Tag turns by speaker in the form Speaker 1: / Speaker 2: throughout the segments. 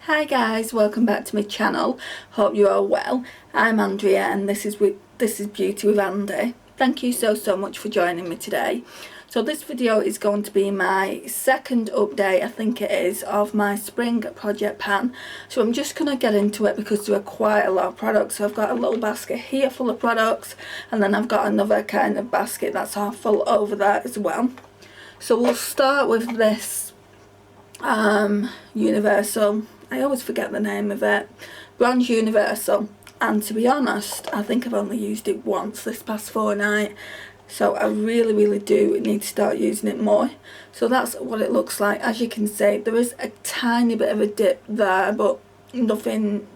Speaker 1: Hi guys, welcome back to my channel. Hope you're all well. I'm Andrea and this is Beauty with Andy. Thank you so much for joining me today. So this video is going to be my second update, I think it is, of my spring project pan. So I'm just going to get into it because there are quite a lot of products. So I've got a little basket here full of products, and then I've got another kind of basket that's half full over there as well. So we'll start with this Universal, I always forget the name of it, Bronze Universal, and to be honest I think I've only used it once this past fortnight, so I really do need to start using it more. So that's what it looks like. As you can see, there is a tiny bit of a dip there, but nothing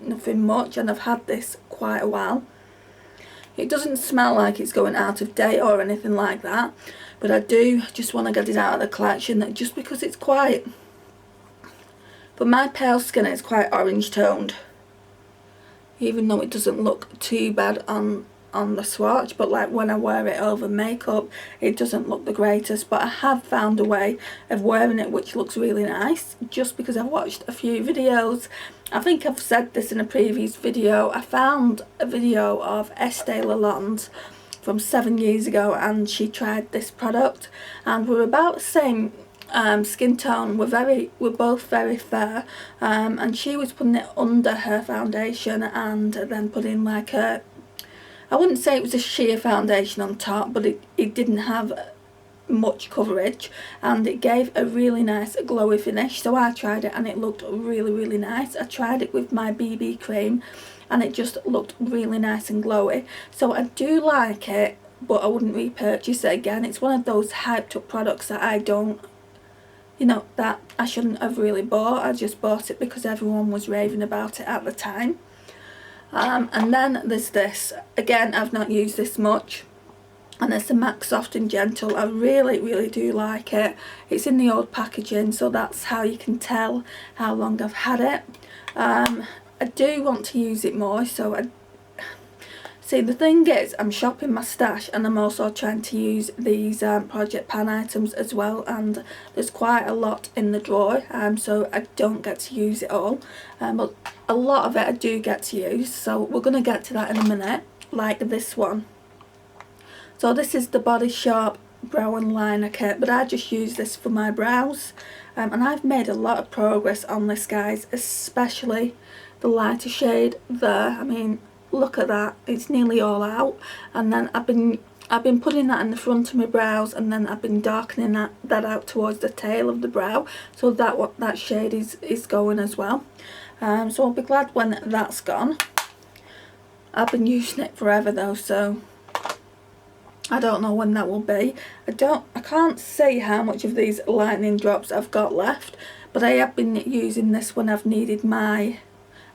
Speaker 1: much, and I've had this quite a while. It doesn't smell like it's going out of date or anything like that, but I do just want to get it out of the collection just because it's quite, for my pale skin, it's quite orange toned, even though it doesn't look too bad on the swatch, but like when I wear it over makeup it doesn't look the greatest. But I have found a way of wearing it which looks really nice, just because I've watched a few videos. I think I've said this in a previous video. I found a video of Estee Lalonde from 7 years ago, and she tried this product, and we're about the same skin tone. We're both very fair, and she was putting it under her foundation and then putting like a, I wouldn't say it was a sheer foundation on top, but it didn't have much coverage, and it gave a really nice glowy finish. So I tried it and it looked really nice. I tried it with my BB cream and it just looked really nice and glowy, so I do like it, but I wouldn't repurchase it again. It's one of those hyped up products that I don't, that I shouldn't have really bought. I just bought it because everyone was raving about it at the time. And then there's this, again I've not used this much, and it's the MAC Soft and Gentle. I really do like it. It's in the old packaging, so that's how you can tell how long I've had it. I do want to use it more, so see, the thing is, I'm shopping my stash and I'm also trying to use these project pan items as well, and there's quite a lot in the drawer, so I don't get to use it all, but a lot of it I do get to use, so we're going to get to that in a minute. Like this one. So this is the Body Shop Brow and Liner Kit, but I just use this for my brows, and I've made a lot of progress on this, guys, especially the lighter shade there. I mean, look at that, it's nearly all out. And then I've been putting that in the front of my brows, and then I've been darkening that out towards the tail of the brow, so that shade is going as well. So I'll be glad when that's gone. I've been using it forever though, so I don't know when that will be. I can't see how much of these lightning drops I've got left, but I have been using this when I've needed my,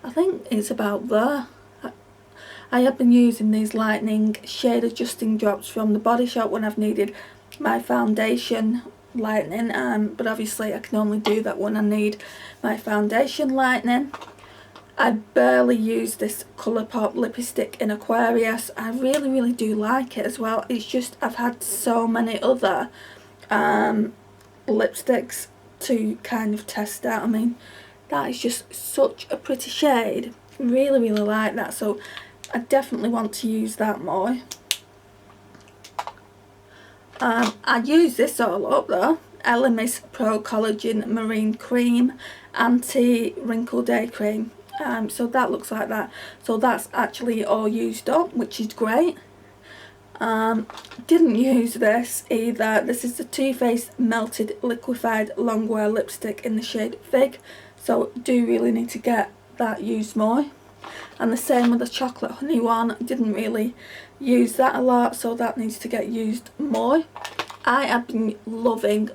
Speaker 1: I think it's about there. I have been using these lightning shade adjusting drops from the Body Shop when I've needed my foundation lightening, but obviously I can only do that when I need my foundation lightening. I barely use this Colourpop lipstick in Aquarius. I really do like it as well. It's just I've had so many other lipsticks to kind of test out. I mean, that is just such a pretty shade. Really like that, so I definitely want to use that more. I use this all up though. Elemis Pro Collagen Marine Cream Anti-Wrinkle Day Cream. So that looks like that. So that's actually all used up, which is great. Didn't use this either. This is the Too Faced Melted Liquefied Longwear Lipstick in the shade Fig. So do really need to get that used more. And the same with the Chocolate Honey one. Didn't really use that a lot, so that needs to get used more. I have been loving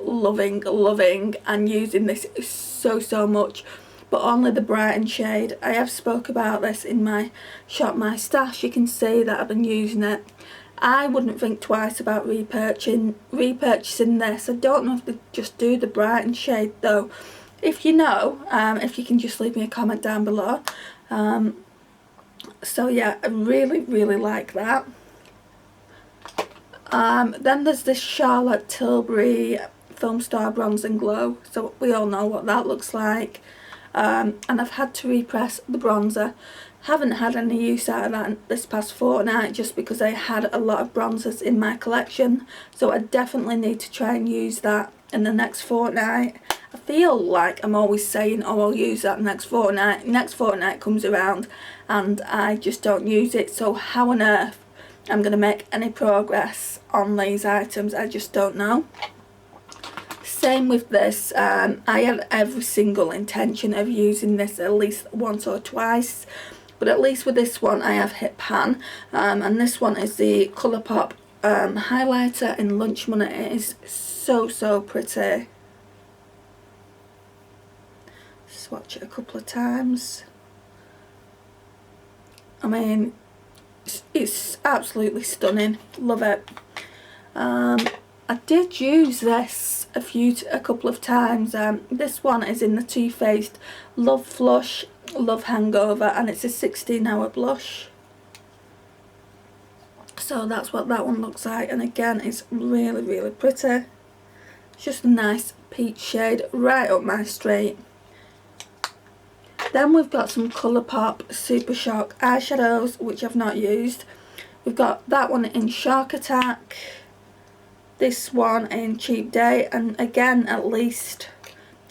Speaker 1: and using this so much, but only the Brighten shade. I have spoke about this in my Shop My Stash. You can see that I've been using it. I wouldn't think twice about repurchasing this. I don't know if they just do the Brighten shade though. If you know, if you can just leave me a comment down below. So yeah, I really like that. Then there's this Charlotte Tilbury Film Star Bronze and Glow, so we all know what that looks like. and I've had to repress the bronzer. Haven't had any use out of that this past fortnight just because I had a lot of bronzers in my collection, so I definitely need to try and use that in the next fortnight. I feel like I'm always saying, oh, I'll use that next fortnight. Next fortnight comes around and I just don't use it, so how on earth I'm going to make any progress on these items, I just don't know. Same with this. I have every single intention of using this at least once or twice, but at least with this one I have hit pan, and this one is the Colourpop highlighter in Lunch Money. It is so pretty. Swatch it a couple of times. I mean, it's absolutely stunning. Love it. I did use this a couple of times. This one is in the Too Faced Love Flush, Love Hangover, and it's a 16-hour blush. So that's what that one looks like, and again it's really pretty. It's just a nice peach shade, right up my street. Then we've got some Colourpop Super Shock eyeshadows, which I've not used. We've got that one in Shark Attack, this one in Cheap Day, and again at least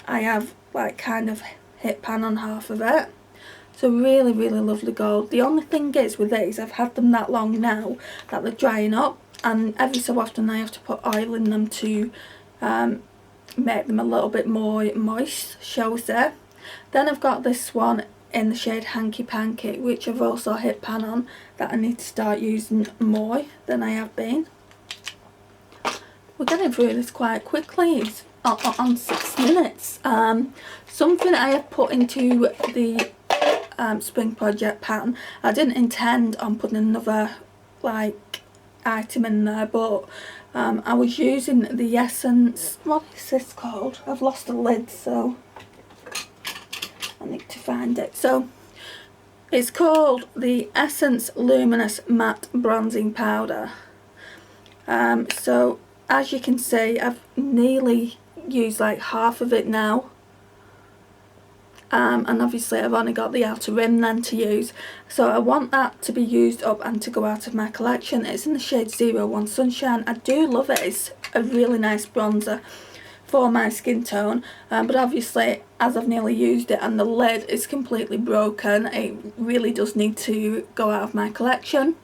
Speaker 1: I have like kind of hit pan on half of it. So really lovely gold. The only thing is with these, I've had them that long now that they're drying up, and every so often I have to put oil in them to make them a little bit more moist, shall we say. Then I've got this one in the shade Hanky Panky, which I've also hit pan on, that I need to start using more than I have been. We're getting through this quite quickly. It's on 6 minutes. Something I have put into the spring project pan, I didn't intend on putting another like item in there, but I was using the Essence, what is this called? I've lost the lid, so I need to find it. So it's called the Essence Luminous Matte Bronzing Powder. So as you can see, I've nearly used like half of it now, and obviously I've only got the outer rim then to use, so I want that to be used up and to go out of my collection. It's in the shade 01 Sunshine. I do love it. It's a really nice bronzer for my skin tone, but obviously as I've nearly used it and the lid is completely broken, it really does need to go out of my collection.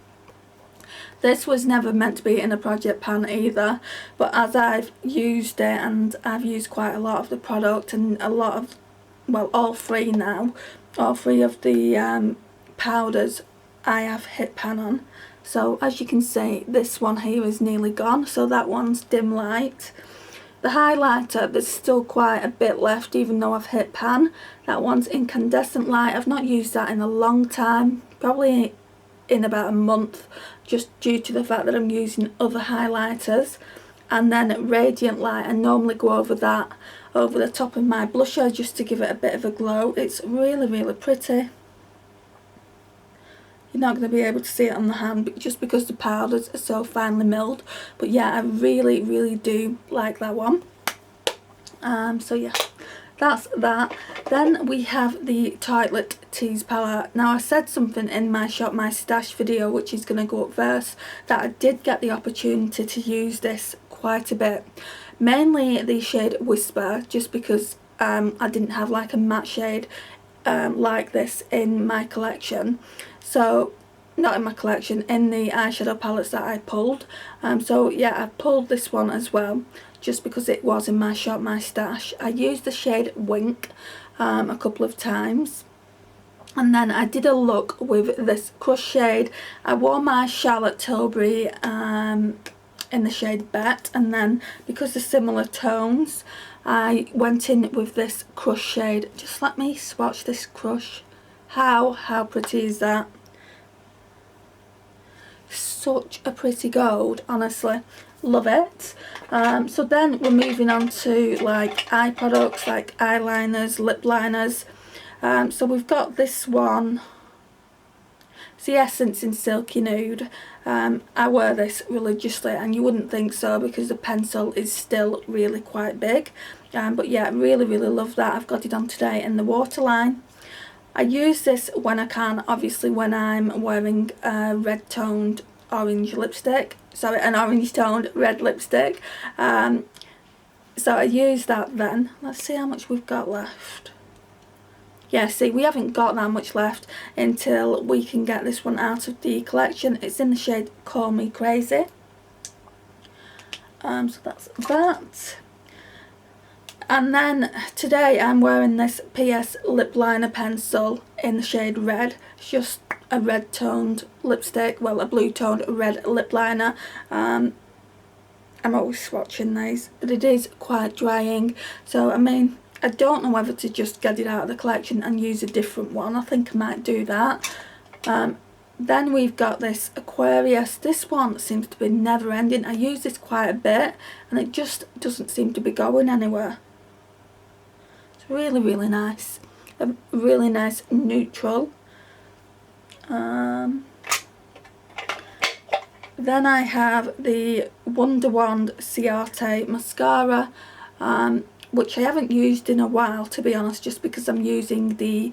Speaker 1: This was never meant to be in a project pan either, but as I've used it, and I've used quite a lot of the product and a lot of, well, all three now, all three of the powders I have hit pan on. So as you can see, this one here is nearly gone, so that one's dim light. The highlighter, there's still quite a bit left even though I've hit pan. That one's incandescent light. I've not used that in a long time, probably in about a month, just due to the fact that I'm using other highlighters. And then Radiant Light, I normally go over that over the top of my blusher just to give it a bit of a glow. It's really pretty. You're not going to be able to see it on the hand just because the powders are so finely milled, but yeah, I really do like that one. So yeah, that's that. Then we have the Tartelette Tease palette. Now I said something in my Shop My Stash video, which is going to go up first, that I did get the opportunity to use this quite a bit, mainly the shade Whisper, just because I didn't have like a matte shade like this in my collection. So not in my collection, in the eyeshadow palettes that I pulled. So yeah, I pulled this one as well just because it was in my Shop My Stash. I used the shade Wink a couple of times, and then I did a look with this Crush shade. I wore my Charlotte Tilbury in the shade Bet, and then because they're similar tones, I went in with this Crush shade. Just let me swatch this Crush. How pretty is that? Such a pretty gold, honestly. Love it. So then we're moving on to like eye products, like eyeliners, lip liners. So we've got this one. It's the Essence in Silky Nude. I wear this religiously, and you wouldn't think so because the pencil is still really quite big. But yeah, really love that. I've got it on today in the Waterline. I use this when I can, obviously when I'm wearing a red toned orange lipstick, sorry, an orange toned red lipstick. So I use that then. Let's see how much we've got left. Yeah, see, we haven't got that much left until we can get this one out of the collection. It's in the shade Call Me Crazy. So that's that. And then today I'm wearing this PS lip liner pencil in the shade Red. It's just a red toned lipstick, well, a blue toned red lip liner. I'm always swatching these, but it is quite drying, so I mean, I don't know whether to just get it out of the collection and use a different one. I think I might do that. Then we've got this Aquarius. This one seems to be never ending. I use this quite a bit and it just doesn't seem to be going anywhere. It's really nice. A really nice neutral. Then I have the Wonder Wand Ciate mascara, which I haven't used in a while, to be honest, just because I'm using the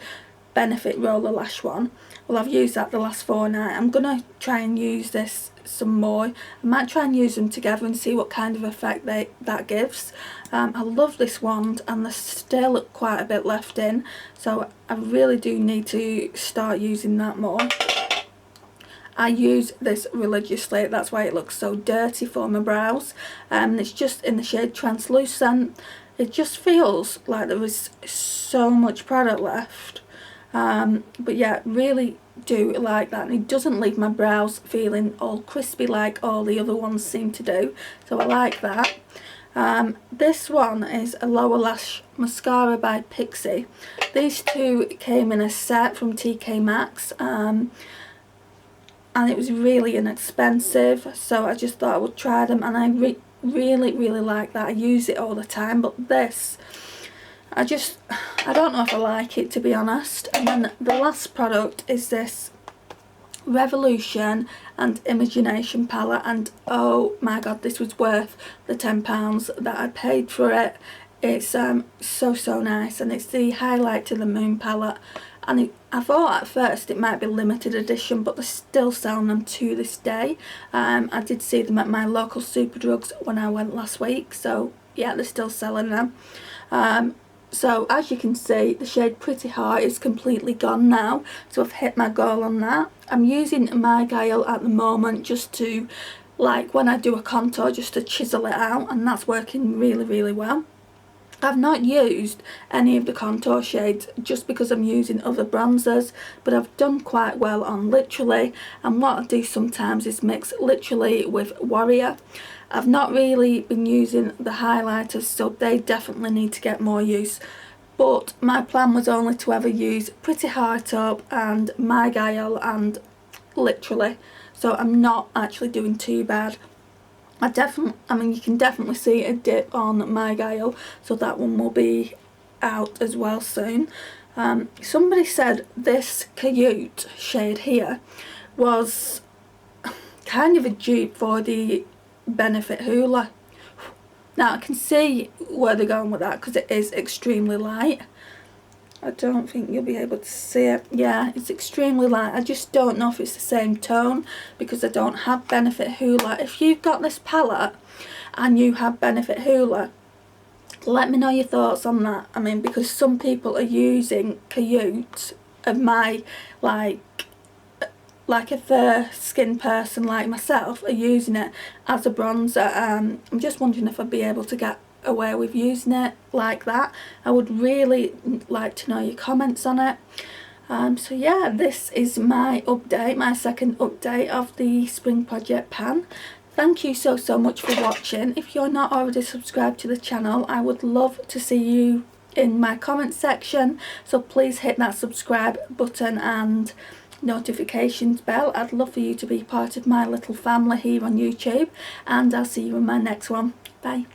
Speaker 1: Benefit Roller Lash one. Well, I've used that the last fortnight. I'm going to try and use this some more. I might try and use them together and see what kind of effect that gives. I love this wand and there's still quite a bit left in, so I really do need to start using that more. I use this religiously, that's why it looks so dirty for my brows. It's just in the shade Translucent. It just feels like there is so much product left. But yeah, really do like that, and it doesn't leave my brows feeling all crispy like all the other ones seem to do, so I like that. This one is a lower lash mascara by Pixi. These two came in a set from TK Maxx, and it was really inexpensive, so I just thought I would try them, and I really like that. I use it all the time, but this, I don't know if I like it, to be honest. And then the last product is this Revolution and Imagination palette, and oh my god, this was worth the £10 that I paid for it. It's so nice, and it's the Highlight to the Moon palette, and I thought at first it might be limited edition, but they're still selling them to this day. I did see them at my local Superdrugs when I went last week, so yeah, they're still selling them. So as you can see, the shade Pretty Heart is completely gone now, so I've hit my goal on that. I'm using My Guile at the moment just to, like when I do a contour, just to chisel it out, and that's working really well. I've not used any of the contour shades just because I'm using other bronzers, but I've done quite well on Literally, and what I do sometimes is mix Literally with Warrior. I've not really been using the highlighters, so they definitely need to get more use, but my plan was only to ever use Pretty Heart Up and My Guile and Literally, so I'm not actually doing too bad. I mean, you can definitely see a dip on My Guile, so that one will be out as well soon. Somebody said this Cayute shade here was kind of a dupe for the Benefit Hoola. Now I can see where they're going with that because it is extremely light. I don't think you'll be able to see it. Yeah, it's extremely light. I just don't know if it's the same tone because I don't have Benefit Hoola. If you've got this palette and you have Benefit Hoola, let me know your thoughts on that. I mean, because some people are using Cayute of my, like a fair skin person like myself, are using it as a bronzer. I'm just wondering if I'd be able to get away with using it like that. I would really like to know your comments on it. So yeah, this is my update, my second update of the Spring Project pan. Thank you so much for watching. If you're not already subscribed to the channel, I would love to see you in my comment section, so please hit that subscribe button and notifications bell. I'd love for you to be part of my little family here on YouTube, and I'll see you in my next one. Bye.